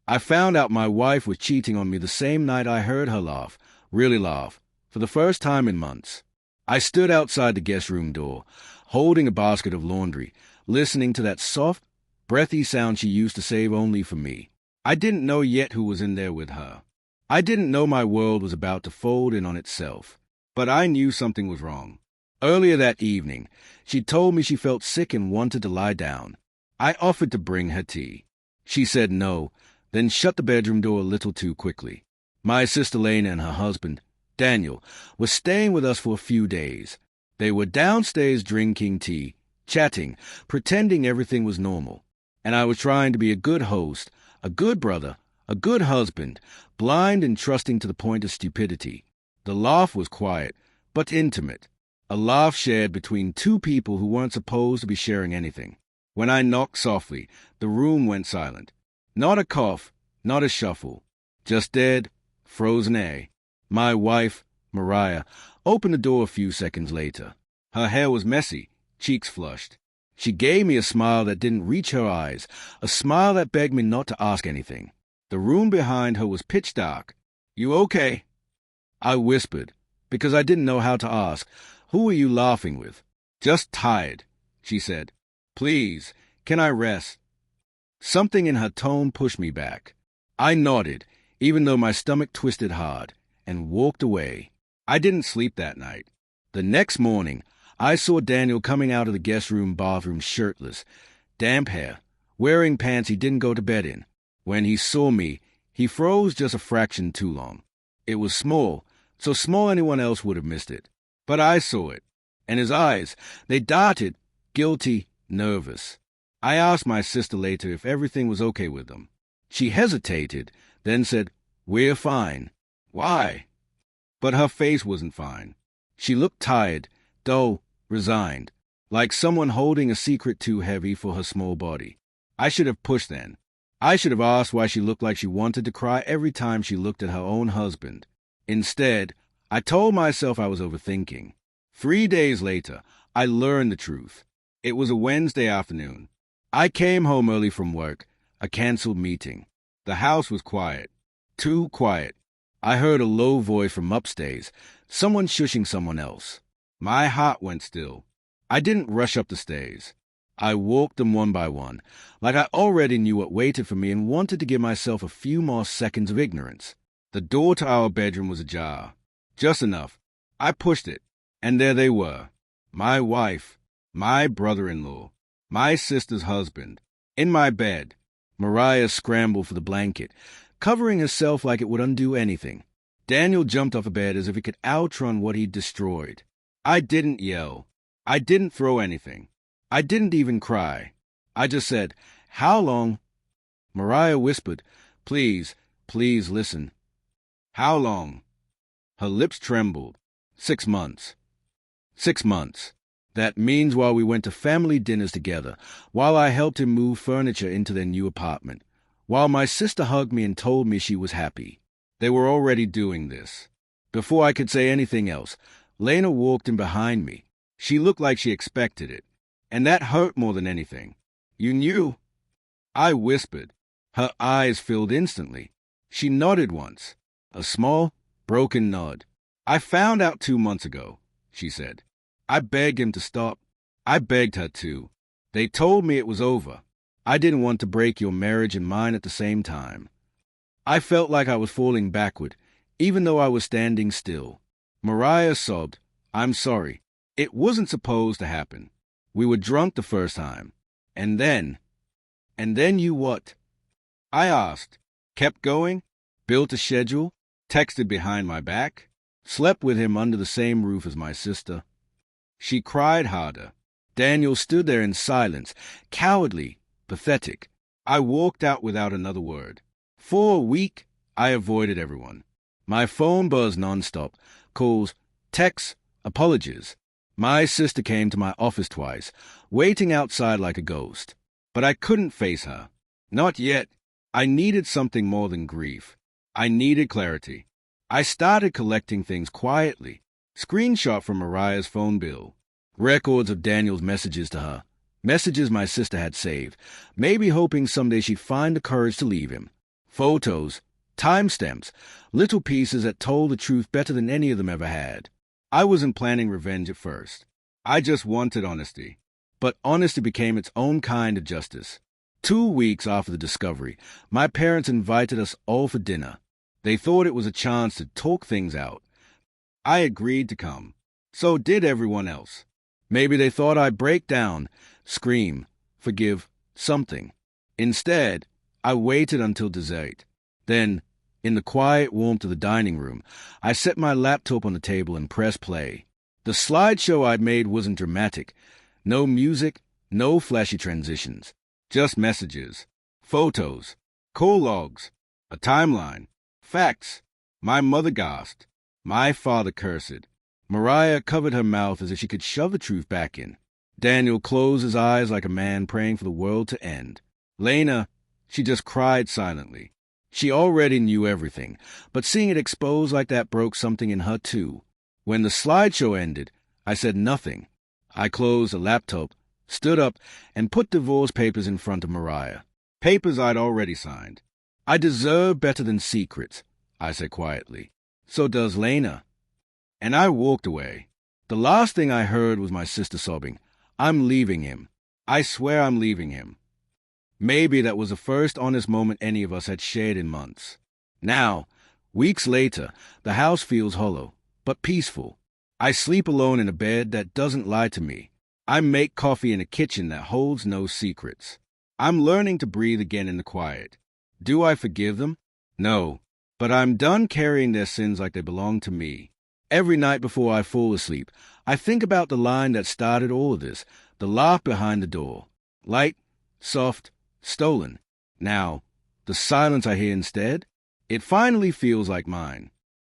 I found out my wife was cheating on me the same night I heard her laugh, really laugh, for the first time in months. I stood outside the guest room door, holding a basket of laundry, listening to that soft, breathy sound she used to save only for me. I didn't know yet who was in there with her. I didn't know my world was about to fold in on itself. But I knew something was wrong. Earlier that evening, she told me she felt sick and wanted to lie down. I offered to bring her tea. She said no, then shut the bedroom door a little too quickly. My sister Lena and her husband, Daniel, were staying with us for a few days. They were downstairs drinking tea, chatting, pretending everything was normal. And I was trying to be a good host, a good brother, a good husband, blind and trusting to the point of stupidity. The laugh was quiet, but intimate. A laugh shared between two people who weren't supposed to be sharing anything. When I knocked softly, the room went silent. Not a cough, not a shuffle. Just dead, frozen air. My wife, Mariah, opened the door a few seconds later. Her hair was messy, cheeks flushed. She gave me a smile that didn't reach her eyes, a smile that begged me not to ask anything. The room behind her was pitch dark. "You okay?" I whispered, because I didn't know how to ask. "Who are you laughing with?" "Just tired," she said. "Please, can I rest?" Something in her tone pushed me back. I nodded, even though my stomach twisted hard, and walked away. I didn't sleep that night. The next morning, I saw Daniel coming out of the guest room bathroom shirtless, damp hair, wearing pants he didn't go to bed in. When he saw me, he froze just a fraction too long. It was small, so small anyone else would have missed it. But I saw it, and his eyes, they darted, guilty, nervous. I asked my sister later if everything was okay with them. She hesitated, then said, "We're fine." "Why?" But her face wasn't fine. She looked tired, dull, resigned, like someone holding a secret too heavy for her small body. I should have pushed then. I should have asked why she looked like she wanted to cry every time she looked at her own husband. Instead, I told myself I was overthinking. 3 days later, I learned the truth. It was a Wednesday afternoon. I came home early from work, a canceled meeting. The house was quiet. Too quiet. I heard a low voice from upstairs, someone shushing someone else. My heart went still. I didn't rush up the stairs. I walked them one by one, like I already knew what waited for me and wanted to give myself a few more seconds of ignorance. The door to our bedroom was ajar. Just enough. I pushed it, and there they were. My wife, my brother-in-law, my sister's husband, in my bed. Mariah scrambled for the blanket, covering herself like it would undo anything. Daniel jumped off the bed as if he could outrun what he'd destroyed. I didn't yell. I didn't throw anything. I didn't even cry. I just said, "How long?" Mariah whispered, "Please, please listen." "How long?" Her lips trembled. 6 months. 6 months. That means while we went to family dinners together, while I helped him move furniture into their new apartment, while my sister hugged me and told me she was happy. They were already doing this. Before I could say anything else, Lena walked in behind me. She looked like she expected it, and that hurt more than anything. "You knew?" I whispered. Her eyes filled instantly. She nodded once, a small, broken nod. "I found out 2 months ago," she said. I begged him to stop. I begged her to. They told me it was over. I didn't want to break your marriage and mine at the same time. I felt like I was falling backward, even though I was standing still. Mariah sobbed, "I'm sorry. It wasn't supposed to happen. We were drunk the first time. And then you what?" I asked. Kept going, built a schedule, texted behind my back, slept with him under the same roof as my sister. She cried harder. Daniel stood there in silence, cowardly, pathetic. I walked out without another word. For a week, I avoided everyone. My phone buzzed nonstop, calls, texts, apologies. My sister came to my office twice, waiting outside like a ghost. But I couldn't face her. Not yet. I needed something more than grief. I needed clarity. I started collecting things quietly. Screenshot from Mariah's phone bill. Records of Daniel's messages to her. Messages my sister had saved, maybe hoping someday she'd find the courage to leave him. Photos, timestamps, little pieces that told the truth better than any of them ever had. I wasn't planning revenge at first. I just wanted honesty. But honesty became its own kind of justice. 2 weeks after the discovery, my parents invited us all for dinner. They thought it was a chance to talk things out. I agreed to come. So did everyone else. Maybe they thought I'd break down, scream, forgive, something. Instead, I waited until dessert. Then, in the quiet warmth of the dining room, I set my laptop on the table and pressed play. The slideshow I'd made wasn't dramatic. No music, no flashy transitions. Just messages, photos, call logs, a timeline, facts. My mother gasped. My father cursed. Mariah covered her mouth as if she could shove the truth back in. Daniel closed his eyes like a man praying for the world to end. Lena, she just cried silently. She already knew everything, but seeing it exposed like that broke something in her too. When the slideshow ended, I said nothing. I closed the laptop, stood up, and put divorce papers in front of Mariah. Papers I'd already signed. I deserve better than secrets, I said quietly. So does Lena. And I walked away. The last thing I heard was my sister sobbing. I'm leaving him. I swear I'm leaving him. Maybe that was the first honest moment any of us had shared in months. Now, weeks later, the house feels hollow, but peaceful. I sleep alone in a bed that doesn't lie to me. I make coffee in a kitchen that holds no secrets. I'm learning to breathe again in the quiet. Do I forgive them? No, but I'm done carrying their sins like they belong to me. Every night before I fall asleep, I think about the line that started all of this, the laugh behind the door. Light, soft, stolen. Now, the silence I hear instead, it finally feels like mine.